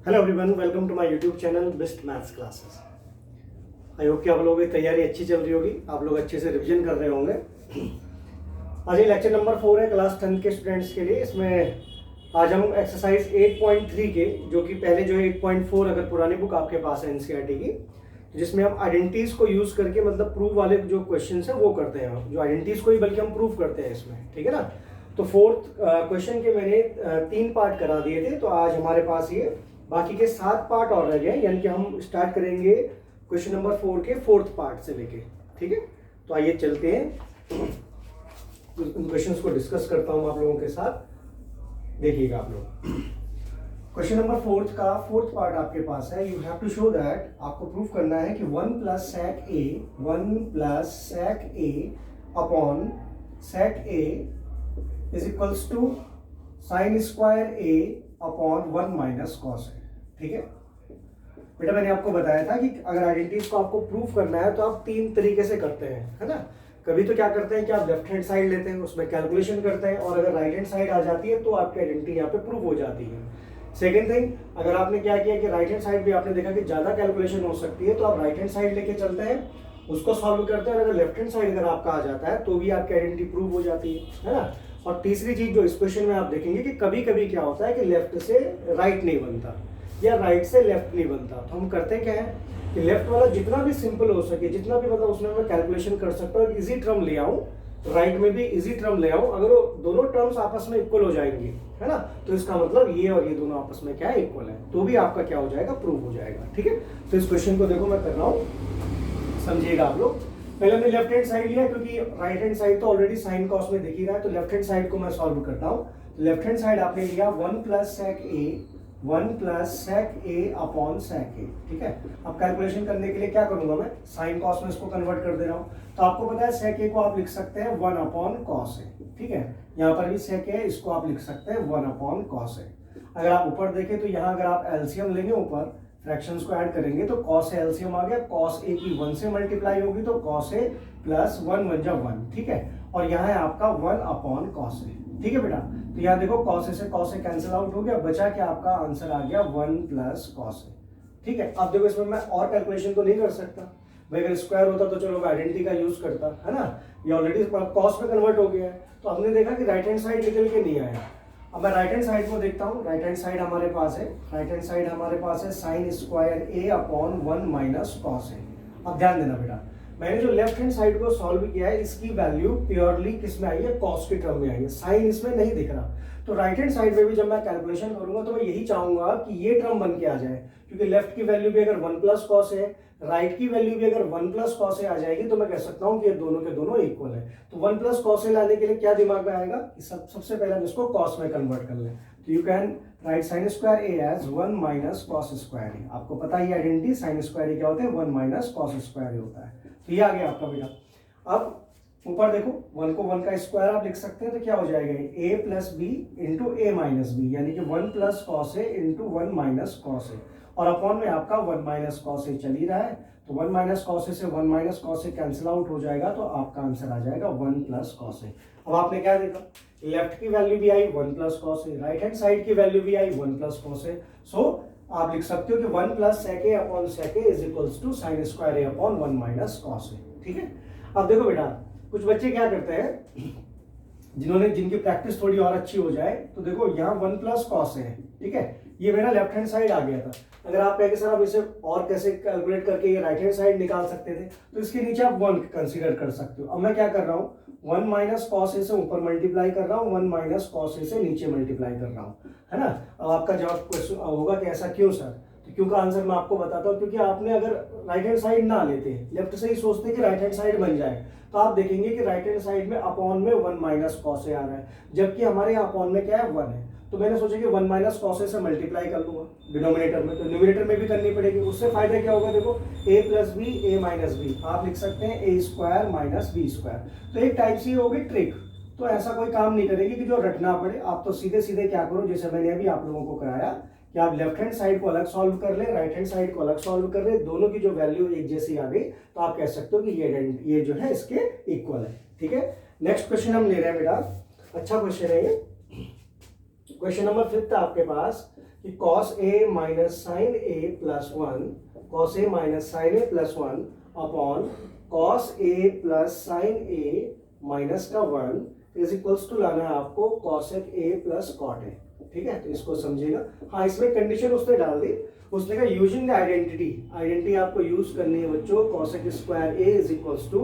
Hello everyone, welcome to my YouTube channel best maths classes. I hope कि आप लोगों की तैयारी अच्छी चल रही होगी, आप लोग अच्छे से रिवीजन कर रहे होंगे। आज ये लेक्चर नंबर 4 है क्लास 10 के स्टूडेंट्स के लिए। इसमें आज हम एक्सरसाइज 8.3 के, जो कि पहले जो है 8.4 अगर पुरानी बुक आपके पास है एनसीईआरटी की, जिसमें हम आइडेंटिटीज को यूज करके मतलब प्रूव वाले जो क्वेश्चन है वो करते हैं, जो आइडेंटिटीज को ही बल्कि हम प्रूव करते हैं इसमें, ठीक है ना। तो फोर्थ क्वेश्चन के मैंने 3 पार्ट करा दिए थे, तो आज हमारे पास ये बाकी के 7 पार्ट और रह गए, यानी कि हम स्टार्ट करेंगे क्वेश्चन नंबर 4 के 4th पार्ट से लेके, ठीक है। तो आइए चलते हैं, उन क्वेश्चंस को डिस्कस करता हूं आप लोगों के साथ, देखिएगा आप लोग। क्वेश्चन नंबर 4th पार्ट आपके पास है। You have to show that, आपको प्रूव करना है कि 1 plus sec a upon sec a is equals to sine square a upon 1 minus cos है, ठीक है। बेटा मैंने आपको बताया था कि अगर आइडेंटिटीज को आपको प्रूफ करना है तो आप 3 तरीके से करते हैं, है ना। कभी तो क्या करते हैं कि आप लेफ्ट हैंड साइड लेते हैं, उसमें कैलकुलेशन करते हैं, और अगर राइट हैंड साइड आ जाती है तो आपकी आइडेंटिटी यहाँ पे प्रूव हो जाती है। सेकेंड थिंग, अगर आपने क्या किया कि राइट हैंड साइड भी आपने देखा कि ज्यादा कैलकुलेशन हो सकती है, तो आप राइट हैंड साइड लेके चलते हैं, उसको सॉल्व करते हैं, और अगर लेफ्ट हैंड साइड अगर आपका आ जाता है तो भी आपकी आइडेंटिटी प्रूव हो जाती है ना। और तीसरी चीज जो इस क्वेश्चन में आप देखेंगे कि कभी कभी क्या होता है कि लेफ्ट से राइट नहीं बनता या राइट से लेफ्ट नहीं बनता, तो हम करते क्या है कि लेफ्ट वाला जितना भी सिंपल हो सके, जितना भी मतलब उसमें मैं कैलकुलेशन कर सकता हूँ, इजी टर्म ले आऊं, राइट में भी इजी टर्म ले आऊं, अगर वो दोनों टर्म्स आपस में इक्वल हो जाएंगे, है ना, तो इसका मतलब ये और ये दोनों आपस में क्या है, इक्वल है, तो भी आपका क्या हो जाएगा, प्रूव हो जाएगा, ठीक है। तो इस क्वेश्चन को देखो मैं कर रहा हूँ, समझिएगा आप लोग। पहले हमने लेफ्ट हैंड साइड लिया, क्योंकि राइट हैंड साइड तो ऑलरेडी साइन कॉस में दिख ही रहा है, तो लेफ्ट हैंड साइड को मैं सॉल्व करता हूँ। लेफ्ट हैंड साइड आपने लिया 1 plus sec a upon sec a, ठीक है। अब कैलकुलेशन करने के लिए क्या करूंगा, मैं साइन कॉस में इसको कन्वर्ट कर दे रहा हूँ। तो आपको पता है sec a को आप लिख सकते हैं 1 अपॉन कॉस a, ठीक है। यहाँ पर भी sec a, इसको आप लिख सकते हैं 1 अपॉन कॉस a। अगर आप ऊपर देखें तो यहाँ अगर आप एलसीएम लेंगे, ऊपर फ्रैक्शंस को ऐड करेंगे, तो cos से एलसीएम आ गया, cos a की 1 से मल्टीप्लाई होगी तो cos a प्लस 1 1 जा 1, ठीक है। और यहाँ है आपका 1 अपॉन cos a, ठीक है बेटा। तो यहाँ देखो cos a से cos a कैंसिल आउट हो गया, बचा क्या आपका आंसर आ गया 1 प्लस cos a, ठीक है। अब देखो इसमें मैं और कैलकुलेशन तो नहीं कर सकता भाई, अगर स्क्वायर होता तो चलो आइडेंटिटी का यूज करता, है ना। ये ऑलरेडी cos में कन्वर्ट हो गया है, तो हमने देखा कि राइट हैंड साइड निकल के नहीं आया। अब मैं राइट हैंड साइड को देखता हूँ, राइट हैंड साइड हमारे पास है, राइट हैंड साइड हमारे पास है sign square a upon 1 minus cos a। अब ध्यान देना बेटा, मैंने जो लेफ्ट हैंड साइड को सॉल्व किया है, इसकी वैल्यू प्योरली किस में आई है, कॉस के टर्म में आई है, साइन इसमें नहीं दिख रहा। तो राइट हैंड साइड में भी जब मैं कैलकुलेशन करूंगा तो मैं यही चाहूंगा कि ये टर्म बन के आ जाए, क्योंकि लेफ्ट की वैल्यू भी अगर 1 प्लस कॉस है, राइट की वैल्यू भी अगर 1 प्लस कॉस ए आ जाएगी, तो मैं कह सकता हूं कि ये दोनों के दोनों इक्वल है। तो 1 प्लस कॉस ए लाने के लिए क्या दिमाग में आएगा कि सबसे पहले हम इसको कॉस में कन्वर्ट कर लें, तो you can write sine square A as 1 minus cos square A. आपको पता है आइडेंटिटी साइन स्क्वायर ए क्या होता है, 1 माइनस कॉस स्क्वायर ए होता है। तो ये आ गया आपका बेटा। अब ऊपर देखो 1 को 1 का स्क्वायर आप लिख सकते हैं, तो क्या हो जाएगा a plus B into A minus B, यानी कि 1 plus cos A into 1 minus cos A, और अपॉन में आपका 1 माइनस कॉस ए चल ही रहा है, तो 1 माइनस कॉस ए से 1 माइनस कॉस ए कैंसिल आउट हो जाएगा, तो आपका आंसर आ जाएगा 1 प्लस कॉस ए। अब आपने क्या देखा, लेफ्ट की वैल्यू भी आई 1 प्लस कॉस ए, राइट हैंड साइड की वैल्यू भी आई 1 प्लस कॉस ए। सो आप लिख सकते हो कि 1 plus sec a upon sec a is equals to sine square A upon 1 minus cos A, ठीक है। अब देखो बेटा, कुछ बच्चे क्या करते हैं, जिनकी प्रैक्टिस थोड़ी और अच्छी हो जाए, तो देखो यहाँ 1 प्लस कॉस है, ठीक है, ये मेरा लेफ्ट हैंड साइड आ गया था। अगर आप कहेंगे सर आप इसे और कैसे कैलकुलेट करके ये राइट हैंड साइड निकाल सकते थे, तो इसके नीचे आप 1 कंसीडर कर सकते हो। अब मैं क्या कर रहा हूँ, 1 माइनस कॉस ए से ऊपर मल्टीप्लाई कर रहा हूँ, 1 माइनस कॉस ए से नीचे मल्टीप्लाई कर रहा हूँ, है ना। अब आपका जवाब क्वेश्चन होगा कि ऐसा क्यों सर, तो क्यों का आंसर मैं आपको बताता हूँ, क्योंकि आपने अगर राइट हैंड साइड ना लेते, लेफ्ट से ही सोचते कि राइट हैंड साइड बन जाए, तो आप देखेंगे कि राइट हैंड साइड में अपॉन में 1 माइनस कॉस ए आ रहा है, जबकि हमारे यहाँ अपॉन में क्या है 1 है। तो मैंने सोचा कि 1 माइनस कॉस ए से मल्टीप्लाई कर लूंगा डिनोमिनेटर में, तो न्यूमिनेटर में भी करनी पड़ेगी। उससे फायदा क्या होगा, देखो a plus B A minus B, आप लिख सकते हैं A square minus B square. तो एक टाइप से होगी ट्रिक, तो ऐसा कोई काम नहीं करेगी कि जो रटना पड़े, आप तो सीधे सीधे क्या करो, जैसे मैंने अभी आप लोगों को कराया कि आप लेफ्ट हैंड साइड को अलग सॉल्व कर ले, राइट हैंड साइड को अलग सॉल्व कर ले, दोनों की जो वैल्यू एक जैसी आ गई, तो आप कह सकते हो कि ये जो है इसके इक्वल है, ठीक है। नेक्स्ट क्वेश्चन हम ले रहे हैं बेटा, अच्छा क्वेश्चन है ये, क्वेश्चन नंबर 5 आपके पास। कि cos A minus sine A plus one, cos A minus sine A plus one upon cos A plus sine A minus का वन इज इक्वल्स टू लाना है आपको cosec A plus cot A. ठीक है, तो इसको समझिएगा। हाँ, इसमें कंडीशन उसने डाल दी, उसने कहा यूजिंग द आइडेंटिटी आपको यूज करनी है बच्चों, cosec square A is equals to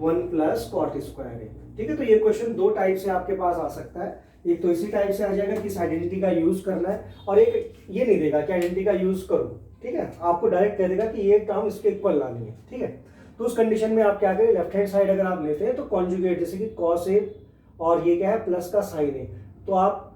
1 plus cot square A. ठीक है, तो ये क्वेश्चन दो टाइप से आपके पास आ सकता है। एक तो इसी टाइप से आ जाएगा कि इस आइडेंटिटी का यूज करना है, और एक ये नहीं देगा कि आइडेंटिटी का यूज करो। ठीक है, आपको डायरेक्ट कह देगा कि ये टर्म इसके इक्वल लानी है। ठीक है, तो उस कंडीशन में आप क्या करें, लेफ्ट हैंड साइड अगर आप लेते हैं तो कॉन्जुगेट, जैसे कि कॉस ए और ये क्या है प्लस का साइन ए, तो आप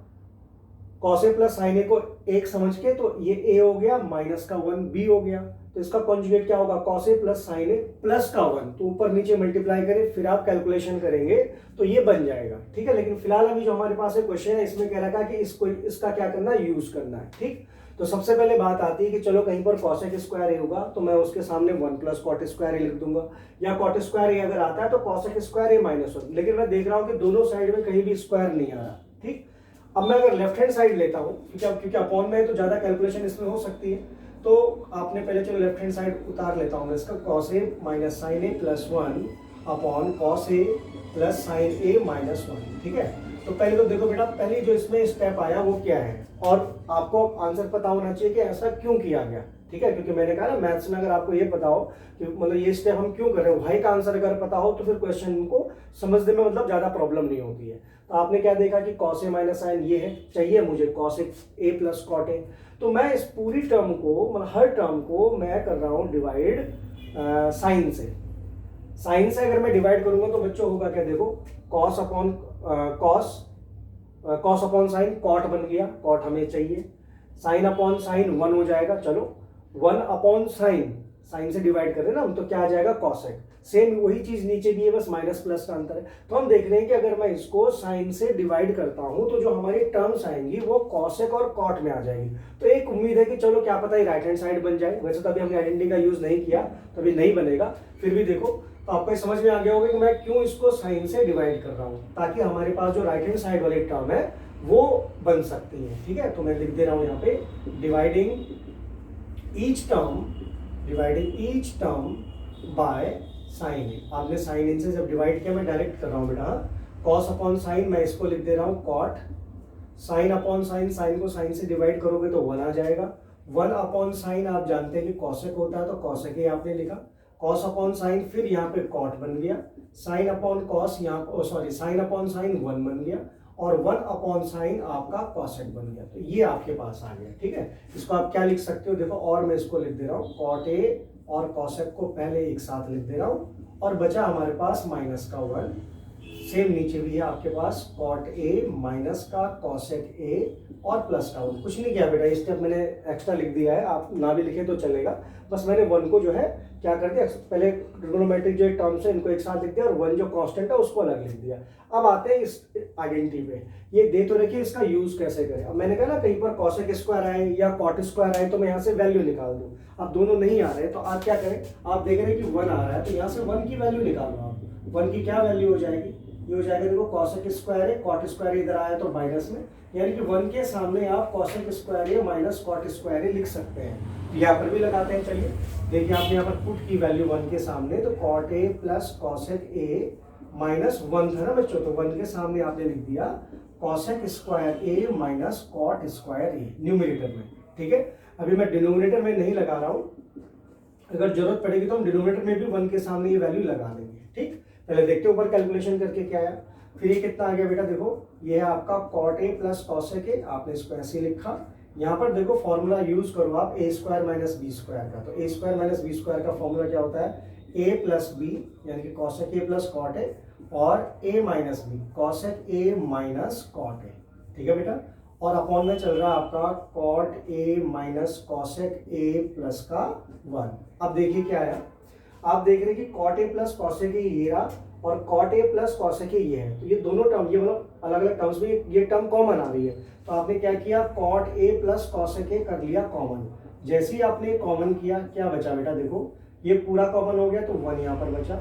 कॉस ए प्लस साइन ए को एक समझ के, तो ये ए हो गया माइनस का 1 बी हो गया, तो इसका कॉन्जुगेट क्या होगा, cos A plus sine A plus का 1, तो ऊपर नीचे मल्टीप्लाई करें, फिर आप कैलकुलेशन करेंगे तो ये बन जाएगा। ठीक है, लेकिन फिलहाल अभी जो हमारे पास है क्वेश्चन है, इसमें कह रखा है कि इसका क्या करना है, यूज करना है। ठीक, तो सबसे पहले बात आती है कि चलो कहीं पर कॉसेक स्क्वायर ए होगा तो मैं उसके सामने 1 प्लस कॉट स्क्वायर ए लिख दूंगा, या कॉट स्क्वायर ए अगर आता है तो कॉसेक स्क्वायर ए माइनस 1, लेकिन मैं देख रहा हूं कि दोनों साइड में कहीं भी स्क्वायर नहीं आ रहा। ठीक, अब मैं अगर लेफ्ट हैंड साइड लेता हूं, क्योंकि अपॉन में तो ज्यादा कैलकुलेशन इसमें हो सकती है, तो आपने पहले चलो लेफ्ट हैंड साइड उतार लेता हूं मैं इसका, cos A minus sine A plus 1 upon cos A plus sine A minus 1। ठीक है, तो पहले तो देखो बेटा, पहले जो इसमें स्टेप आया वो क्या है, और आपको आंसर पता होना चाहिए कि ऐसा क्यों किया गया। ठीक है, क्योंकि मैंने कहा ना मैथ्स में अगर आपको ये पता हो कि मतलब ये स्टेप हम क्यों कर रहे हैं, वाई का आंसर अगर पता हो तो फिर क्वेश्चन को समझने में मतलब ज्यादा प्रॉब्लम नहीं होती है। तो आपने क्या देखा कि कॉस ए माइनस साइन ये है, चाहिए मुझे cos A plus cot A, तो मैं इस पूरी टर्म को मतलब हर टर्म को मैं कर रहा हूँ डिवाइड साइन से। साइन से अगर मैं डिवाइड करूंगा तो बच्चों होगा क्या, देखो cos upon cos upon sine cot बन गया, कॉट हमें चाहिए, साइन अपॉन साइन 1 हो जाएगा, चलो 1 अपॉन साइन, साइन से डिवाइड करें ना हम, तो क्या आ जाएगा कॉसेक। सेम वही चीज नीचे भी है, बस माइनस प्लस का अंतर है। तो हम देख रहे हैं कि अगर मैं इसको साइन से डिवाइड करता हूं तो जो हमारी टर्म्स आएंगी वो कॉसेक और कॉट में आ जाएगी। तो एक उम्मीद है कि चलो क्या पता ही राइट हैंड साइड बन जाए, वैसे तो अभी हमने आइडेंटिटी का यूज नहीं किया, तभी नहीं बनेगा, फिर भी देखो तो आपको समझ में आ गया होगा कि मैं क्यों इसको साइन से डिवाइड कर रहा हूं, ताकि हमारे पास जो राइट हैंड साइड वाली टर्म है वो बन सकती है। ठीक है, तो मैं लिख दे रहा हूं यहाँ पे dividing each term by sine A. आपने साइन इन से जब डिवाइड किया, मैं डायरेक्ट कर रहा हूं बेटा, कॉस अपॉन साइन मैं इसको लिख दे रहा हूं cot, sine upon sine, sine को साइन से डिवाइड करोगे तो 1 आ जाएगा, 1 अपॉन साइन आप जानते हैं कि कॉसेक होता है, तो कॉसेक ही आपने लिखा, कॉस अपॉन साइन फिर यहाँ पे कॉट बन गया, साइन अपॉन कॉस यहाँ साइन अपॉन साइन 1 बन गया, और 1 अपॉन साइन आपका कॉसेक बन गया, तो ये आपके पास आ गया। ठीक है, इसको आप क्या लिख सकते हो, देखो और मैं इसको लिख दे रहा हूँ कॉट ए और कॉसेक को पहले एक साथ लिख दे रहा हूँ, और बचा हमारे पास माइनस का 1, सेम नीचे भी है आपके पास कॉट ए माइनस का कॉसेक ए और प्लस का 1। कुछ नहीं किया बेटा, इस स्टेप मैंने एक्स्ट्रा लिख दिया है, आप ना भी लिखे तो चलेगा, बस मैंने 1 को जो है क्या कर दिया, पहले ट्रिग्नोमेट्रिक जो टर्म्स है इनको एक साथ लिख दिया, और 1 जो कांस्टेंट है उसको अलग लिख दिया। अब आते हैं इस आइडेंटिटी पे, ये दे तो रखिए, इसका यूज कैसे करें। अब मैंने कहा ना कहीं पर कॉसेक स्क्वायर आए या कॉट स्क्वायर आए तो मैं यहाँ से वैल्यू निकाल दूं, अब दोनों नहीं आ रहे तो आप क्या करें, आप देख रहे हैं कि 1 आ रहा है तो यहाँ से 1 की वैल्यू निकाल लो आप। 1 की क्या वैल्यू हो जाएगी, ये हो जाएगा देखो कॉसेक स्क्वायर है, कॉट स्क्वायर इधर आया तो माइनस में, यानी कि 1 के सामने आप कॉसेक स्क्वायर ए माइनस कॉट स्क्वायर ए लिख सकते हैं। यहाँ पर भी लगाते हैं, चलिए देखिए आपने यहाँ पर पुट की वैल्यू 1 के सामने, तो cot A plus cosec A minus 1 था ना बच्चों, तो 1 के सामने आपने लिख दिया कॉसेक स्क्वायर ए माइनस कॉट स्क्वायर ए न्यूमरेटर में। ठीक है, अभी मैं डिनोमिनेटर में नहीं लगा रहा हूँ, अगर जरूरत पड़ेगी तो हम डिनोमिनेटर में भी 1 के सामने ये वैल्यू लगा देंगे। ठीक, पहले देखते हैं ऊपर कैलकुलेशन करके क्या आया, फिर ये कितना आ गया बेटा, देखो ये है आपका cot A plus cosec A, आपने इसको ऐसे लिखा, यहाँ पर देखो फॉर्मूला यूज करो आप A square minus B square का, तो A square minus B square का फॉर्मूला क्या होता है, ए प्लस बी यानी कि cosec A plus cot A, और A minus B cosec A minus cot A. ठीक है बेटा, और अपॉन में चल रहा है आपका cot A minus cosec A plus का 1। अब देखिए क्या आया, आप देख रहे हैं कि cot A plus cosec A ये रहा, और cot A plus cosec A ये है, तो ये दोनों टर्म, ये मतलब अलग अलग टर्म्स में ये टर्म कॉमन आ रही है, तो आपने क्या किया, cot A plus cosec A कर लिया कॉमन। जैसे ही आपने कॉमन किया, क्या बचा बेटा, देखो ये पूरा कॉमन हो गया तो 1 यहाँ पर बचा,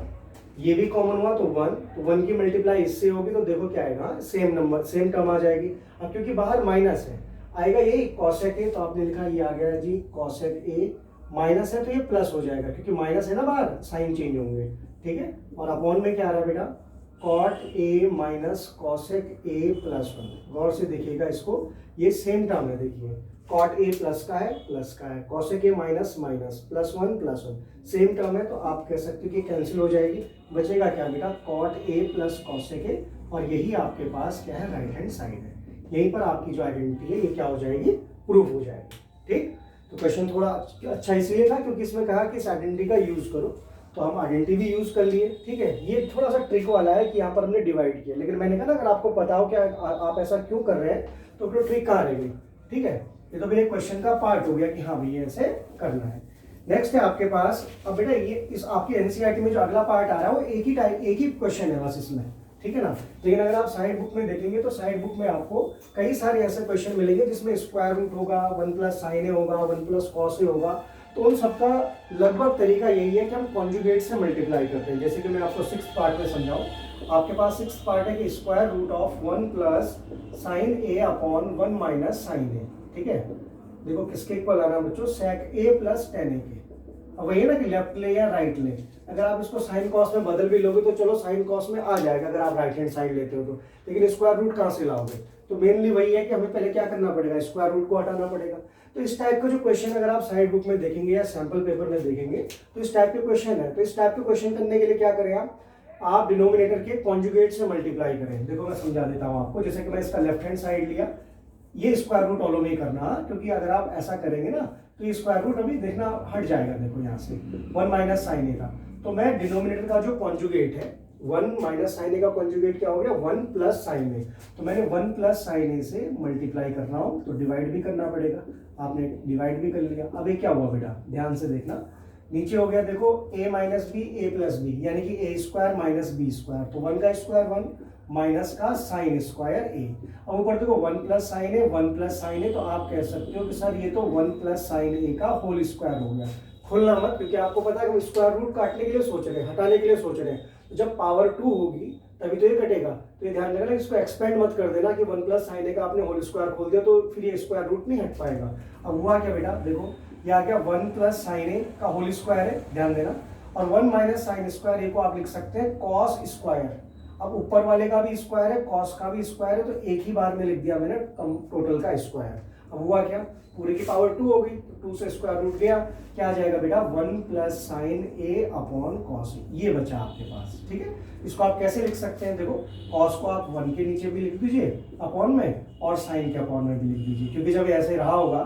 ये भी कॉमन हुआ तो 1, तो 1 की मल्टीप्लाई इससे होगी तो देखो क्या आएगा, सेम नंबर सेम टर्म आ जाएगी। अब क्योंकि बाहर माइनस है, आएगा यही कॉसेक ए, तो आपने लिखा ये आ गया जी कॉसेक ए, माइनस है तो ये प्लस हो जाएगा क्योंकि माइनस है ना बाहर, साइन चेंज होंगे, ठीक है। और अपॉन में क्या आ रहा है बेटा, cot A minus cosec A plus 1। गौर से देखिएगा इसको, ये सेम टर्म है, देखिए कॉट ए प्लस का है प्लस का है, cosec A minus minus, plus 1 same term है, तो आप कह सकते हो कि कैंसिल हो जाएगी। बचेगा क्या बेटा, cot A plus cosec A, और यही आपके पास क्या है, राइट हैंड साइड है। यहीं पर आपकी जो आइडेंटिटी है ये क्या हो जाएगी, प्रूफ हो जाएगी, ठीक। तो क्वेश्चन थोड़ा अच्छा इसलिए था क्योंकि इसमें कहा कि इस आइडेंटिटी का यूज करो, तो हम आइडेंटिटी भी यूज कर लिए, ठीक है। ये थोड़ा सा ट्रिक वाला है कि यहाँ पर हमने डिवाइड किया, लेकिन मैंने कहा ना अगर आपको पता हो कि आप ऐसा क्यों कर रहे हैं तो फिर ट्रिक कहाँ रह गई, ठीक है। ये तो मेरे क्वेश्चन का पार्ट हो गया कि हाँ भैया ऐसे करना है। नेक्स्ट है आपके पास, अब बेटा ये इस आपकी एनसीईआरटी में जो अगला पार्ट आ रहा है वो एक ही क्वेश्चन है बस इसमें, ठीक है ना। लेकिन अगर आप साइड बुक में देखेंगे तो साइड बुक में आपको कई सारे ऐसे क्वेश्चन मिलेंगे जिसमें स्क्वायर रूट होगा, 1 प्लस साइन ए होगा, 1 प्लस कॉस ए होगा। तो उन सबका लगभग तरीका यही है कि हम कॉन्जुगेट से मल्टीप्लाई करते हैं। जैसे कि मैं आपको 6th पार्ट में समझाऊं, आपके पास 6th पार्ट है कि square root of 1 plus sine A upon 1 minus sine A, ठीक है। देखो किसके इक्वल आ रहा है बच्चों, सेक ए प्लस टेन ए के। अब वही है ना कि लेफ्ट ले या राइट ले, अगर आप इसको साइन कॉस में बदल भी लोगे तो चलो साइन कॉस में आ जाएगा अगर आप राइट हैंड साइड लेते हो तो, लेकिन स्क्वायर रूट कहाँ से लाओगे। तो मेनली वही है कि हमें पहले क्या करना पड़ेगा, स्क्वायर रूट को हटाना पड़ेगा। तो इस टाइप का जो क्वेश्चन अगर आप साइड बुक में देखेंगे या सैंपल पेपर में देखेंगे तो इस टाइप के क्वेश्चन है। तो इस टाइप के क्वेश्चन करने के लिए क्या करें आप डिनोमिनेटर के कॉन्जुगेट से मल्टीप्लाई करें। देखो मैं समझा देता हूँ आपको, जैसे कि मैं इसका लेफ्ट हैंड साइड लिया, ये स्क्वायर रूट फॉलो नहीं करना, क्योंकि अगर आप ऐसा करेंगे ना तो ये स्क्वायर रूट अभी देखना हट जाएगा। देखो यहाँ से 1 माइनस साइन ए था, तो मैं डिनोमिनेटर का जो कॉन्जुगेट है 1 माइनस साइन ए का कॉन्जुगेट क्या हो गया, 1 प्लस साइन ए। तो मैंने 1 प्लस साइन ए से मल्टीप्लाई कर रहा हूँ, तो डिवाइड भी करना पड़ेगा। आपने डिवाइड भी कर लिया। अब ये क्या हुआ बेटा, ध्यान से देखना, नीचे हो गया देखो a minus B A plus B, यानी कि A square minus B square. तो 1 का स्क्वायर 1 माइनस का साइन स्क्वायर ए। अब ऊपर देखो 1 plus sine A 1 plus sine A, तो आप कह सकते हो कि सर ये तो 1 प्लस साइन ए का होल स्क्वायर हो गया। खुलना मत, क्योंकि आपको पता है कि हम स्क्वायर रूट काटने के लिए सोच रहे हैं, हटाने के लिए सोच रहे हैं। तो जब पावर 2 होगी तभी तो ये कटेगा। तो ये ध्यान रखना, इसको एक्सपेंड मत कर देना कि 1 प्लस साइन ए का आपने होल स्क्वायर खोल दिया तो फिर ये स्क्वायर रूट नहीं हट पाएगा। अब हुआ क्या बेटा, देखो ये आ गया 1 प्लस साइन ए का होल स्क्वायर है, ध्यान देना, और 1 माइनस साइन स्क्वायर ए को आप लिख सकते हैं कॉस स्क्वायर। अब ऊपर वाले का भी स्क्वायर है, कॉस का भी स्क्वायर है, तो एक ही बार में लिख दिया मैंने टोटल का स्क्वायर। अब हुआ क्या, पूरे की पावर 2 हो गई, तो 2 से स्क्वायर रूट गया, क्या आ जाएगा बेटा 1 plus sine A upon cos, ये बचा आपके पास, ठीक है। इसको आप कैसे लिख सकते हैं, देखो कॉस को आप 1 के नीचे भी लिख दीजिए अपॉन में, और साइन के अपॉन में भी लिख दीजिए, क्योंकि जब ऐसे रहा होगा,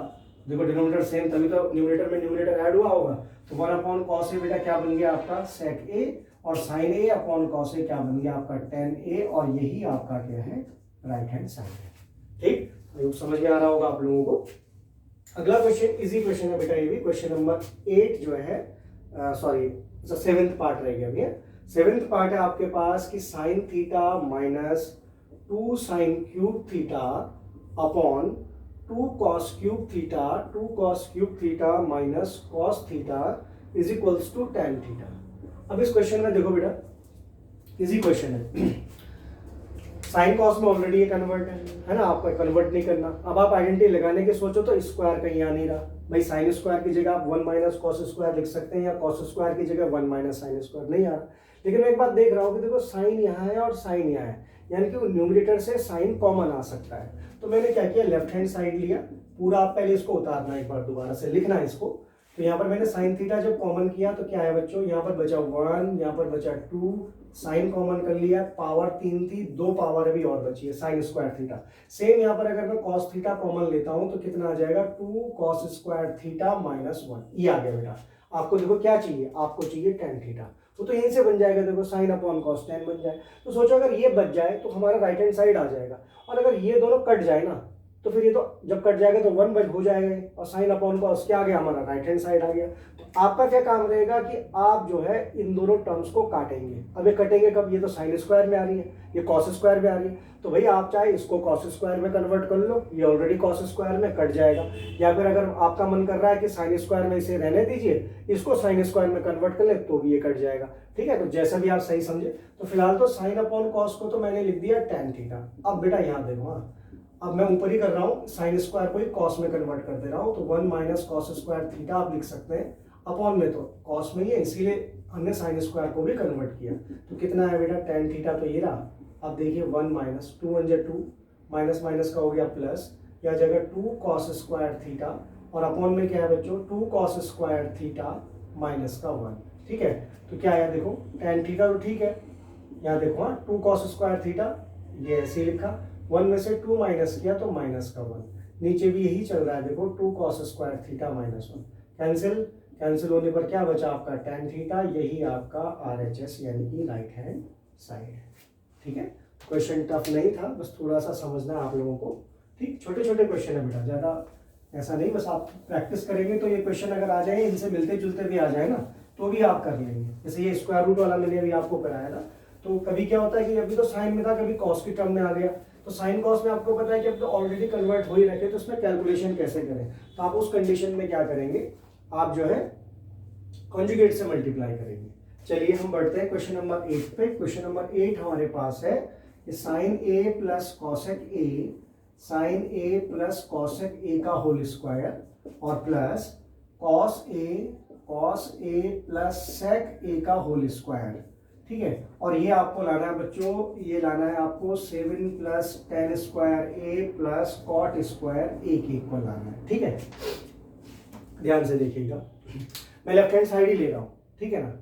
देखो डिनोमिनेटर सेम तभी तो न्यूमरेटर में न्यूमरेटर ऐड हुआ होगा। तो 1 अपॉन कॉस ए बेटा क्या बन गया आपका सेक ए, और साइन ए अपॉन कॉस ए क्या बन गया आपका टेन ए, और यही आपका क्या है राइट हैंड साइड है, ठीक। समझ में आ रहा होगा आप लोगों को। अगला क्वेश्चन इजी क्वेश्चन है बेटा, ये भी क्वेश्चन नंबर 8 जो है, सॉरी 7th पार्ट रह गया अभी। 7th पार्ट है आपके पास कि sine theta minus 2 sine cube theta upon 2 cos cube theta, 2 cos cube theta minus cos theta is equals to ten theta. अब इस क्वेश्चन में देखो बेटा, इजी क्वेश्चन है, साइन कॉस में ऑलरेडी ये कन्वर्ट है ना, आपको कन्वर्ट नहीं करना। अब आप आइडेंटिटी लगाने के सोचो तो स्क्वायर कहीं आ नहीं रहा भाई, साइन स्क्वायर की जगह आप 1 माइनस कॉस स्क्वायर लिख सकते हैं, या कॉस स्क्वायर की जगह 1 माइनस साइन स्क्वायर, नहीं आ रहा। लेकिन मैं एक बात देख रहा हूँ कि देखो साइन यहाँ है और साइन यहाँ है, यानी कि न्यूमरेटर से साइन कॉमन आ सकता है। तो मैंने क्या किया, लेफ्ट हैंड साइड लिया पूरा, आप पहले इसको उतारना, एक बार दोबारा से लिखना है इसको। तो यहाँ पर मैंने साइन थीटा जब कॉमन किया तो क्या है बच्चों, यहाँ पर बचा 1, यहाँ पर बचा 2, साइन कॉमन कर लिया, पावर 3 थी, 2 पावर अभी और बची है साइन स्क्वायर थीटा। सेम यहाँ पर अगर मैं कॉस थीटा कॉमन लेता हूँ तो कितना आ जाएगा, 2 कॉस स्क्वायर थीटा माइनस 1, ये आ गया बेटा। आपको देखो क्या चाहिए, आपको चाहिए टेन थीटा, तो यहीं से बन जाएगा, देखो साइन अपॉन कॉस 10 बन जाए। तो सोचो अगर ये बच जाए तो हमारा राइट हैंड साइड आ जाएगा, और अगर ये दोनों कट जाए ना तो फिर ये तो जब कट जाएगा तो 1 बच हो जाएगा, और साइन अपॉन कॉस क्या आ गया हमारा राइट हैंड साइड आ गया। तो आपका क्या काम रहेगा कि आप जो है इन दोनों टर्म्स को काटेंगे। अब ये कटेंगे कब, ये तो साइन स्क्वायर में आ रही है, ये कॉस स्क्वायर में आ रही है, तो भाई आप चाहे इसको कॉस स्क्वायर में कन्वर्ट कर लो, ये ऑलरेडी कॉस स्क्वायर में कट जाएगा, या फिर अगर आपका मन कर रहा है कि साइन स्क्वायर में इसे रहने दीजिए, इसको साइन स्क्वायर में कन्वर्ट कर ले तो भी ये कट जाएगा, ठीक है। तो जैसा भी आप सही समझे। तो फिलहाल तो साइन अपॉन कॉस को तो मैंने लिख दिया टेन थीटा। अब बेटा यहाँ देखो, हाँ अब मैं ऊपर ही कर रहा हूँ, साइन स्क्वायर को ही कॉस में कन्वर्ट कर दे रहा हूँ, तो 1 माइनस कॉस स्क्वायर थीटा आप लिख सकते हैं, अपॉन में तो कॉस में ही है इसीलिए हमने साइन स्क्वायर को भी कन्वर्ट किया। तो कितना है बेटा टेन थीटा, तो ये रहा। अब देखिए 1 माइनस 2 1 2 माइनस माइनस का हो गया प्लस, या जगह 2 कॉस स्क्वायर थीटा, और अपॉन में क्या है बच्चों 2 कॉस स्क्वायर थीटा माइनस का 1, ठीक है। तो क्या आया देखो टेन थीटा, तो ठीक है, यहाँ देखो हाँ 2 कॉस स्क्वायर थीटा, ये ऐसे ही लिखा, 1 में से 2 माइनस किया तो माइनस का 1, नीचे भी यही चल रहा है देखो 2 cos square theta minus 1, cancel, cancel होने पर क्या बचा आपका टेन थीटा, यही आपका RHS यानी कि राइट हैंड साइड है, ठीक है। क्वेश्चन टफ नहीं था, बस थोड़ा सा समझना है आप लोगों को, ठीक, छोटे छोटे क्वेश्चन है बेटा, ज़्यादा ऐसा नहीं, बस आप प्रैक्टिस करेंगे तो ये क्वेश्चन अगर आ जाए, इनसे मिलते जुलते भी आ जाए ना तो भी आप कर लेंगे। जैसे ये स्क्वायर रूट वाला मैंने अभी आपको कराया ना, तो कभी क्या होता है कि अभी तो साइन में था, कभी कॉस की टर्म में आ गया, तो साइन कॉस में आपको पता है कि अब तो ऑलरेडी कन्वर्ट हो ही रखे, तो उसमें कैलकुलेशन कैसे करें, तो आप उस कंडीशन में क्या करेंगे, आप जो है कॉन्जुगेट से मल्टीप्लाई करेंगे। चलिए हम बढ़ते हैं क्वेश्चन नंबर 8 पे। क्वेश्चन नंबर 8 हमारे पास है sine A plus cosec A, sine A plus cosec A का होल स्क्वायर और plus cos A plus sec A का होल स्क्वायर, ठीक है। और ये आपको लाना है बच्चों, ये लाना है आपको 7 प्लस टेन स्क्वायर ए प्लस कॉट स्क्वायर ए के इक्वल लाना है, ठीक है। ध्यान से देखिएगा, मैं लेफ्ट हैंड साइड ही ले रहा हूँ, ठीक है ना।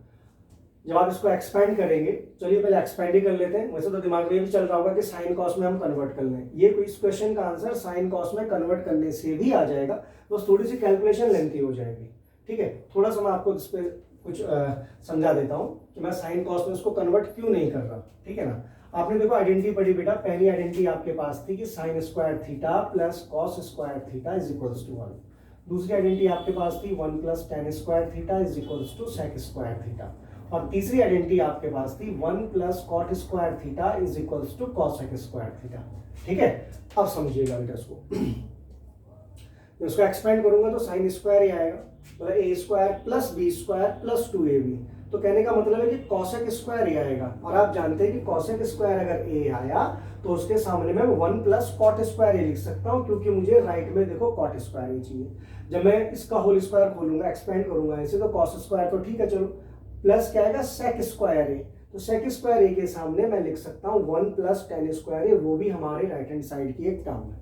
जब आप इसको एक्सपेंड करेंगे, चलिए पहले एक्सपेंड ही कर लेते हैं। वैसे तो दिमाग में ये भी चल रहा होगा कि साइन कॉस में हम कन्वर्ट कर लें, ये इस क्वेश्चन का आंसर साइन कॉस में कन्वर्ट करने से भी आ जाएगा, बस थोड़ी सी कैलकुलेशन लेंथी हो जाएगी, ठीक है। थोड़ा सा मैं आपको इस पर कुछ समझा देता हूँ कि मैं साइन कॉस में उसको कन्वर्ट क्यों नहीं कर रहा, ठीक है ना। आपने देखो आइडेंटिटी पढ़ी बेटा, पहली आइडेंटिटी आपके पास थी कि sine square theta plus cos square theta is equals to 1। दूसरी आइडेंटिटी आपके पास थी 1 plus tan square theta is equals to sec square theta, और तीसरी आइडेंटिटी आपके पास थी 1 plus cot square theta is equals to cosec square theta, ठीक है। अब समझिएगा बेटा इसको एक्सपेंड करूंगा तो साइन स्क्वायर ही आएगा, मतलब A square plus B square plus 2ab, तो कहने का मतलब है कि कॉसेक स्क्वायर ही आएगा, और आप जानते हैं कि कॉसेक स्क्वायर अगर ए आया तो उसके सामने मैं 1 प्लस कॉट स्क्वायर ही लिख सकता हूं, क्योंकि मुझे राइट में देखो कॉट स्क्वायर ही चाहिए। जब मैं इसका होल स्क्वायर खोलूंगा, एक्सपेंड करूंगा ऐसे, तो कॉस स्क्वायर तो ठीक है चलो, प्लस क्या आएगा सेक स्क्वायर ए, तो सेक स्क्वायर ए के सामने मैं लिख सकता हूँ 1 प्लस टेन स्क्वायर ए, वो भी हमारे राइट हैंड साइड की एक टर्म है,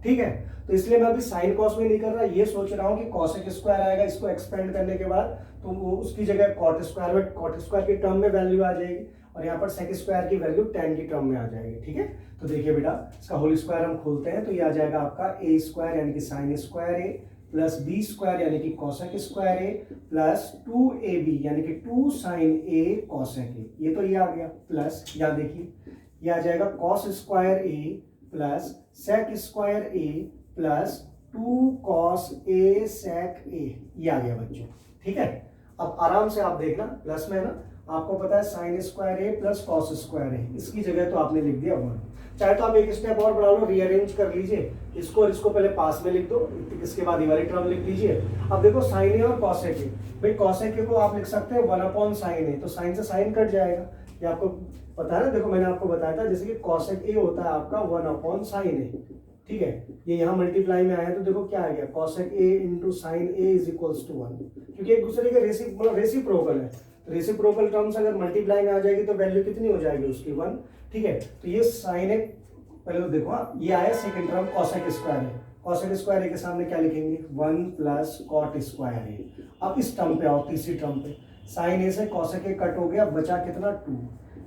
ठीक है। तो इसलिए मैं अभी साइन कॉस में नहीं कर रहा, ये सोच रहा हूँ कि कॉसेक स्क्वायर आएगा, इसको एक्सपेंड करने के बाद तो वो उसकी जगह कॉट स्क्वायर में, कॉट स्क्वायर की टर्म में वैल्यू आ जाएगी, और यहाँ पर सेक स्क्वायर की वैल्यू टेन की टर्म में आ जाएगी, ठीक है। तो देखिए बेटा इसका होल स्क्वायर हम खोलते हैं, तो ये आ जाएगा आपका ए स्क्वायर यानी कि साइन स्क्वायर ए प्लस बी स्क्वायर यानी कि कॉसेक स्क्वायर ए प्लस 2ab यानी कि 2 साइन ए कॉसेक ए, ये तो ये आ गया, प्लस यहाँ देखिए ये आ जाएगा cos square A plus sec square A plus 2 cos A सेक ए, ये आ गया बच्चों, ठीक है। अब आराम से आप देखना, प्लस में ना आपको पता है साइन स्क्वायर ए प्लस कॉस स्क्वायर ए, इसकी जगह तो आपने लिख दिया 1, चाहे तो आप एक स्टेप और बढ़ा लो, रीअरेंज कर लीजिए इसको, और इसको पहले पास में लिख दो, इसके बाद ये वाली टर्म लिख लीजिए। अब देखो साइन ए और कॉसेक ए, भाई कॉसेक ए को आप लिख सकते हैं 1 अपॉन साइन ए, तो साइन से साइन कट जाएगा, ये आपको पता है ना। देखो मैंने आपको बताया था जैसे कि कॉसेक ए होता है आपका 1 अपॉन साइन ए, ठीक है। ये यहाँ मल्टीप्लाई में आया तो देखो क्या आ गया, cosec A into sine A is equals to 1, क्योंकि एक दूसरे के रेसिप्रोकल है, रेसिप्रोकल टर्म्स अगर मल्टीप्लाई में आ जाएगी तो वैल्यू कितनी हो जाएगी उसकी 1, ठीक है। तो ये साइन ए पहले तो देखो ये आया सेकंड टर्म कॉसेक स्क्वायर है, कॉसेक स्क्वायर ए के सामने क्या लिखेंगे 1 प्लस कॉट स्क्वायर ए। अब इस टर्म पे आओ, तीसरी टर्म पे, साइन ए से कॉसेक ए कट हो गया, बचा कितना 2,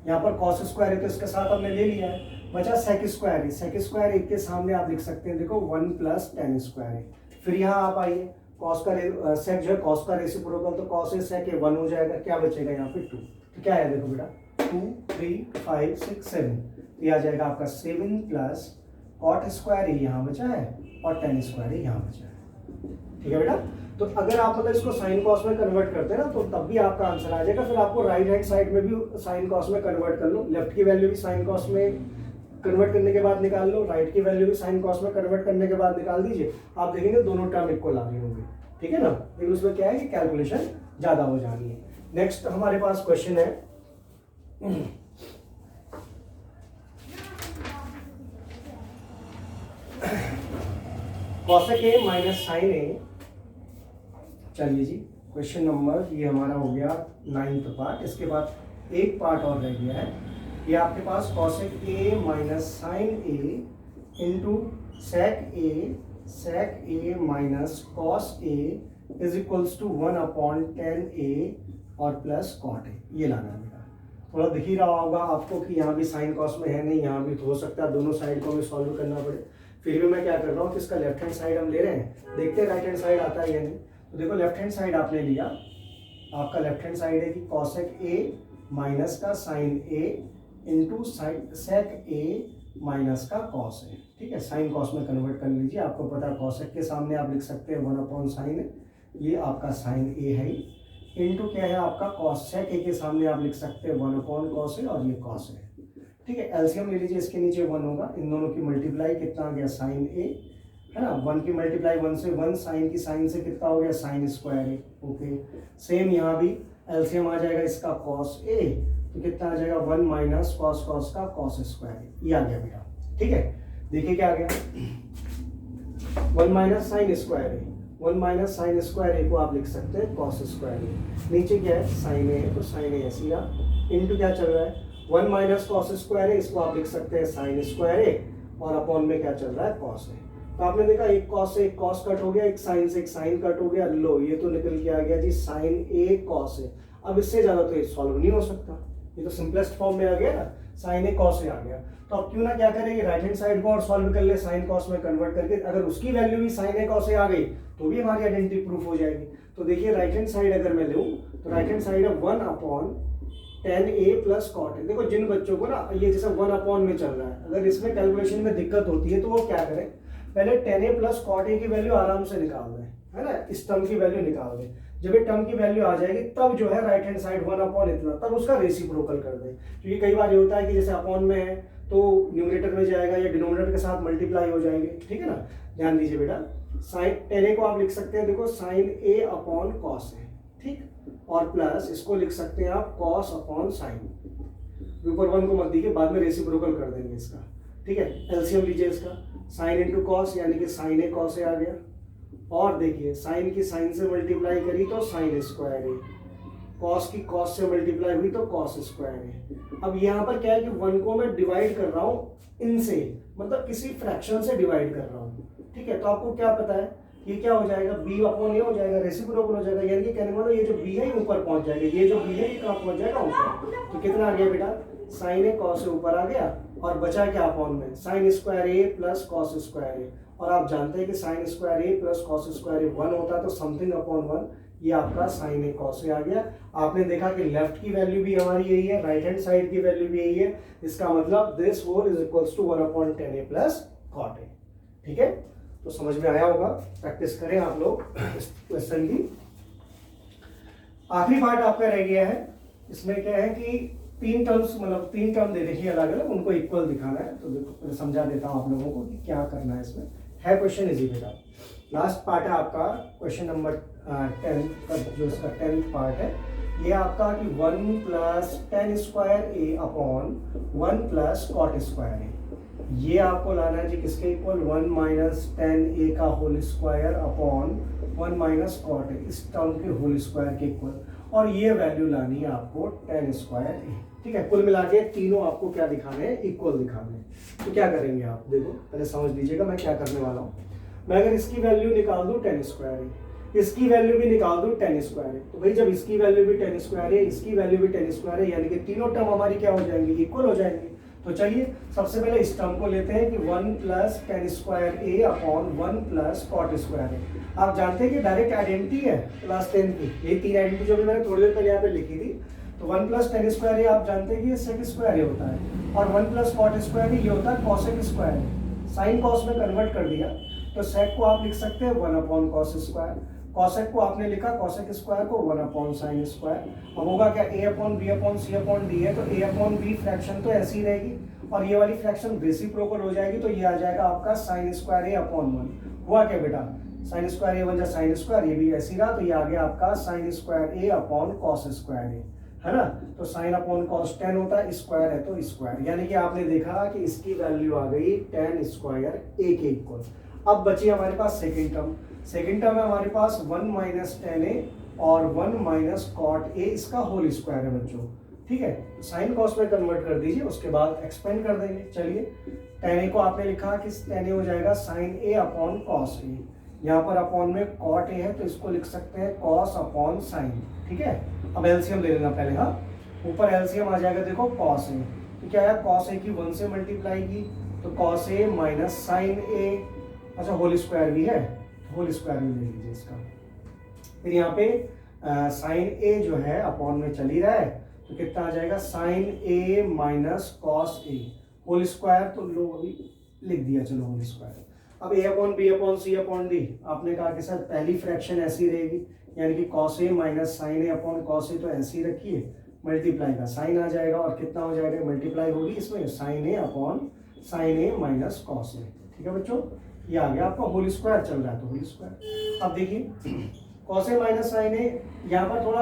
यहाँ पर कॉस स्क्वायर है तो इसके साथ हमने ले लिया है, बचा सेक स्क्वायर है, सेक स्क्वायर ए के सामने आप लिख सकते हैं देखो 1 प्लस टेन स्क्वायर है। फिर यहाँ आप आइए, कॉस का सेक जो है कॉस का रेसिप्रोकल, तो कॉस ए सेक ए 1 हो जाएगा, क्या बचेगा यहाँ पे 2, तो क्या है देखो बेटा 2 3 5 6 7, ये आ जाएगा आपका 7 प्लस कॉट स्क्वायर ए यहाँ बचा है और टेन स्क्वायर ए यहाँ बचा है, ठीक है बेटा। तो अगर आप मतलब इसको साइन कॉस में कन्वर्ट करते हैं ना तो तब भी आपका आंसर आ जाएगा। फिर आपको राइट हैंड साइड में भी साइन कॉस में कन्वर्ट कर लो, लेफ्ट की वैल्यू भी साइन कॉस में कन्वर्ट करने के बाद निकाल लो, राइट की वैल्यू भी साइन कॉस में कन्वर्ट करने के बाद निकाल दीजिए, आप देखेंगे दोनों टर्म इक्वल आ रही होंगे, ठीक है ना। लेकिन उसमें क्या है कि कैलकुलेशन ज्यादा हो जानी है। नेक्स्ट हमारे पास क्वेश्चन है कॉसेक ए माइनस साइन ए। चलिए जी, क्वेश्चन नंबर ये हमारा हो गया 9th पार्ट। इसके बाद एक पार्ट और रह गया है, ये आपके पास cosec A minus sine A into sec A minus cos A is equals to 1/10 A और प्लस कॉट ए, ये लाना है बेटा। थोड़ा दिख ही रहा होगा आपको कि यहाँ भी साइन कॉस में है नहीं, यहाँ भी हो सकता है दोनों साइड को हमें सॉल्व करना पड़े। फिर भी मैं क्या कर रहा हूँ कि इसका लेफ्ट हैंड साइड हम ले रहे हैं, देखते हैं राइट हैंड साइड आता है या नहीं। तो देखो लेफ्ट हैंड साइड आपने लिया, आपका लेफ्ट हैंड साइड है कि कॉसेक ए माइनस का sign A into sec A minus का कॉस ए, ठीक है। साइन कॉस में कन्वर्ट कर लीजिए। आपको पता है कॉसेक के सामने आप लिख सकते हैं 1/sin, ये आपका साइन ए है, इंटू क्या है आपका कॉस, सेक ए के सामने आप लिख सकते हैं 1/cos ए और ये कॉस है, ठीक है। एलसीएम ले लीजिए, इसके नीचे 1 होगा, इन दोनों की मल्टीप्लाई कितना आ गया साइन ए, है ना। 1 की मल्टीप्लाई 1 से 1, साइन की साइन से कितना हो गया साइन स्क्वायर ए, ओके। सेम यहाँ भी एलसीएम आ जाएगा इसका कॉस ए, तो कितना आ जाएगा 1 माइनस कॉस का कॉस स्क्वायर, ये आ गया बेटा, ठीक है। देखिए क्या आ गया 1 माइनस साइन स्क्वायर ए, 1 माइनस साइन स्क्वायर ए को आप लिख सकते हैं कॉस स्क्वायर ए। नीचे क्या है साइन ए, तो साइन ए ऐसी रहा, इंटू क्या चल रहा है 1 माइनस कॉस स्क्वायर ए, इसको आप लिख सकते हैं साइन स्क्वायर ए, और अपॉन में क्या चल रहा है कॉस ए। तो आपने देखा एक कॉस से एक कॉस कट हो गया, एक साइन से एक साइन कट हो गया, लो ये तो निकल के आ गया जी साइन ए कॉस ए। अब इससे ज्यादा तो ये सॉल्व नहीं हो सकता, ये तो सिंपलेस्ट फॉर्म में आ गया ना, साइन ए कॉस ए आ गया। तो अब क्यों ना क्या करेंगे राइट हैंड साइड को और सॉल्व कर ले साइन कॉस में कन्वर्ट करके, अगर उसकी वैल्यू भी साइन ए कॉस ए आ गई तो भी हमारी आइडेंटिटी प्रूफ हो जाएगी। तो देखिए राइट हैंड साइड अगर मैं लूँ तो राइट हैंड साइड है 1/10 ए प्लस कॉट ए। देखो जिन बच्चों को ना ये जैसे 1 में चल रहा है, अगर इसमें कैलकुलेशन में दिक्कत होती है तो वो क्या करें, पहले 10 ए प्लस कॉट ए की वैल्यू आराम से निकाल दें, है ना, इस टर्म की वैल्यू निकाल दें। जब ये टर्म की वैल्यू आ जाएगी तब जो है राइट हैंड साइड 1 इतना, तब उसका रेसिप्रोकल कर दें। क्योंकि कई बार ये होता है कि जैसे अपॉन में है तो न्यूमरेटर में जाएगा या डिनोमिनेटर के साथ मल्टीप्लाई हो जाएंगे, ठीक है ना। ध्यान दीजिए बेटा, साइन 10 ए को आप लिख सकते हैं देखो sign A upon cos A, ठीक, और प्लस इसको लिख सकते हैं आप कॉस अपॉन साइन। ऊपर 1 को मत दीजिए, बाद में रेसिप्रोकल कर देंगे इसका, ठीक है। एलसीएम लीजिए इसका, साइन इंटू कॉस यानी कि साइन ए कॉस ए आ गया, और देखिए साइन की साइन से मल्टीप्लाई करी तो साइन स्क्वायर ए, कॉस की कॉस से मल्टीप्लाई हुई तो कॉस स्क्वायर ए। अब यहाँ पर क्या है कि 1 को मैं डिवाइड कर रहा हूँ इनसे, मतलब किसी फ्रैक्शन से डिवाइड कर रहा हूँ, ठीक है। तो आपको क्या पता है ये क्या हो जाएगा b अपॉन ए हो जाएगा, रेसिप्रोकल हो जाएगा, यानी कि कहने वाला ये जो b है ये ऊपर पहुंच जाएगा, ये जो b है ये कहाँ पहुंच जाएगा ऊपर। तो कितना आ गया बेटा साइन ए कॉस से ऊपर आ गया, और बचा क्या अपॉन में साइन स्क्वायर ए प्लस कॉस स्क्वायर ए। और आप जानते हैं कि साइन स्क्वायर ए प्लस कॉस स्क्वायर ए 1 होता है, तो समथिंग अपॉन 1, ये आपका साइन ए कॉस ए आ गया। आपने देखा कि लेफ्ट की वैल्यू भी हमारी यही है, राइट हैंड साइड की वैल्यू भी यही है, इसका मतलब this whole is equals to 1/10 A plus cot A, ठीक है। तो समझ में आया होगा, प्रैक्टिस करें आप लोग इस क्वेश्चन की। आखिरी पार्ट आपका रह गया है, इसमें क्या है कि 3 टर्म दे रखी है अलग अलग, उनको इक्वल दिखाना है। तो देखो समझा देता हूं आप लोगों को कि क्या करना है इसमें। है क्वेश्चन इजी बेटा, लास्ट पार्ट है आपका क्वेश्चन नंबर 10 का, जो इसका 10th पार्ट है, ये आपका कि 1 plus tan square A upon 1 plus cot square ए, ये आपको लाना है जी किसके इक्वल 1 माइनस 10 ए का whole square upon 1 minus cot A, इस टर्म के होल स्क्वायर के इक्वल, और ये वैल्यू लानी है आपको 10 स्क्वायर ए, ठीक है। कुल मिला के तीनों आपको क्या दिखाने हैं, इक्वल दिखाने हैं। तो क्या करेंगे आप, देखो पहले समझ लीजिएगा मैं क्या करने वाला हूँ। मैं अगर इसकी वैल्यू निकाल दूँ 10 स्क्वायर ए, इसकी वैल्यू भी निकाल दूँ 10 स्क्वायर ए, तो भाई जब इसकी वैल्यू भी 10 स्क्वायर है, इसकी वैल्यू भी 10 स्क्वायर है, यानी कि तीनों टर्म हमारी क्या हो जाएंगी, इक्वल हो जाएंगी। तो चलिए सबसे पहले इस टर्म को लेते हैं कि 1 plus tan square A upon 1 plus cot square ए। आप जानते हैं कि डायरेक्ट आइडेंटिटी है क्लास 10 की, ये 3 आइडेंटिटी जो भी मैंने थोड़ी देर पहले यहाँ पे लिखी थी। तो 1 प्लस टेन स्क्वायर ए आप जानते हैं कि ये सेक स्क्वायर ए होता है, और 1 प्लस कॉट स्क्वायर ए ये होता है कॉसेक स्क्वायर ए। साइन कॉस में कन्वर्ट कर दिया तो सेक को आप लिख सकते हैं 1/cos स्क्वायर, कॉसेक को आपने लिखा कॉसेक स्क्वायर को 1/sin स्क्वायर। अब होगा क्या a upon b upon c upon d है, तो a अपॉन b फ्रैक्शन तो ऐसी रहेगी, और ये वाली फ्रैक्शन रेसिप्रोकल हो जाएगी, तो ये आ जाएगा आपका sin स्क्वायर a अपॉन 1। हुआ क्या बेटा sin स्क्वायर a 1 जा sin स्क्वायर, ये भी ऐसी रहा, तो ये आ गया आपका sin square a upon cos square a, है ना। तो sin अपॉन cos 10 होता है, स्क्वायर है तो स्क्वायर, यानी कि आपने देखा कि इसकी वैल्यू आ गई 10 स्क्वायर a के इक्वल। अब बची हमारे पास सेकेंड टर्म। सेकेंड टर्म है हमारे पास 1 माइनस टेन ए और 1 माइनस कॉट ए, इसका होल स्क्वायर है बच्चों, ठीक है। साइन कॉस में कन्वर्ट कर दीजिए, उसके बाद एक्सपेंड कर देंगे। चलिए, टेन ए को आपने लिखा कि टेन ए हो जाएगा साइन ए अपॉन कॉस ए, यहाँ पर अपॉन में कॉट ए है तो इसको लिख सकते हैं कॉस अपॉन साइन, ठीक है। अब एलसीएम ले लेना पहले, हाँ, ऊपर एलसीएम आ जाएगा, देखो कॉस ए, तो क्या है, कॉस ए की 1 से मल्टीप्लाई की तो कॉस ए माइनस साइन ए, अच्छा होल स्क्वायर भी है, होल स्क्वायर भी ले लीजिए इसका। फिर यहाँ पे साइन ए जो है अपॉन में चल ही रहा है, तो कितना आ जाएगा, sign A minus cos A whole square, तो लो अभी लिख दिया, चलो होल स्क्वायर। अब ए अपॉन बी अपॉन सी अपॉन डी, आपने कहा कि सर पहली फ्रैक्शन ऐसी रहेगी, यानी कि cos A minus sine A upon cos ए, तो ऐसी रखिए, मल्टीप्लाई का साइन आ जाएगा और कितना हो जाएगा, मल्टीप्लाई होगी इसमें sign A upon sine A minus cos A, ठीक है बच्चों। ये आ गया आपका होल स्क्वायर चल रहा है, तो होल स्क्वायर। अब देखिए cos A minus sine A, यहाँ पर थोड़ा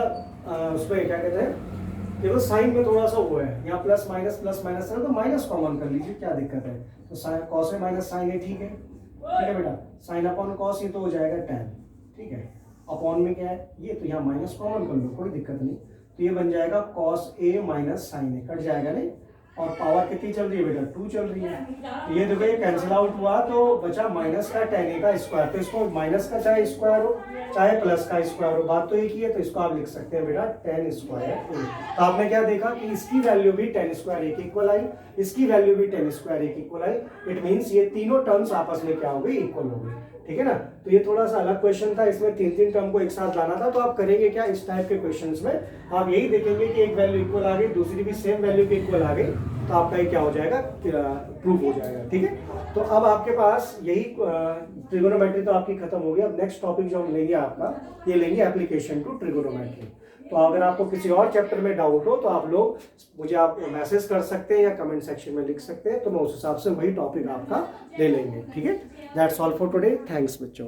उस पर क्या कहते हैं, देखो साइन में थोड़ा सा वो है, यहाँ प्लस माइनस है, तो माइनस कॉमन कर लीजिए, क्या दिक्कत है। तो cos A minus sine A, ठीक है, ठीक है बेटा। साइन अपॉन कॉस ये तो हो जाएगा टेन, ठीक है। अपॉन में क्या है ये, तो यहाँ माइनस कॉमन कर लो, कोई दिक्कत नहीं, तो ये बन जाएगा cos A minus sine A, cut जाएगा नहीं, और पावर कितनी चल रही है बेटा, 2 चल रही है, तो ये देखो ये कैंसिल आउट हुआ, तो बचा माइनस का टेन ए का स्क्वायर, तो इसको माइनस का चाहे स्क्वायर हो चाहे प्लस का स्क्वायर हो, बात तो एक ही है, तो इसको आप लिख सकते हैं बेटा टेन स्क्वायर ए। तो आपने क्या देखा कि इसकी वैल्यू भी टेन स्क्वायर ए की इक्वल आई, इसकी वैल्यू भी टेन स्क्वायर ए की इक्वल आई, इट मीन्स ये तीनों टर्म्स आपस में क्या हो गई, इक्वल हो गई, ठीक है ना। तो ये थोड़ा सा अलग क्वेश्चन था, इसमें 3 टर्म को एक साथ लाना था, तो आप करेंगे क्या, इस टाइप के क्वेश्चंस में आप यही देखेंगे कि एक वैल्यू इक्वल आ गई, दूसरी भी सेम वैल्यू की इक्वल आ गई, तो आपका ये क्या हो जाएगा, प्रूफ हो जाएगा, ठीक है। तो अब आपके पास यही ट्रिगोनोमेट्री तो आपकी खत्म हो गई। अब नेक्स्ट टॉपिक जो हम लेंगे आपका, ये लेंगे एप्लीकेशन टू ट्रिगोनोमेट्री। तो अगर आपको किसी और चैप्टर में डाउट हो तो आप लोग मुझे आप मैसेज कर सकते हैं या कमेंट सेक्शन में लिख सकते हैं, तो मैं उस हिसाब से वही टॉपिक आपका ले लेंगे, ठीक है। That's all for today, thanks बच्चों।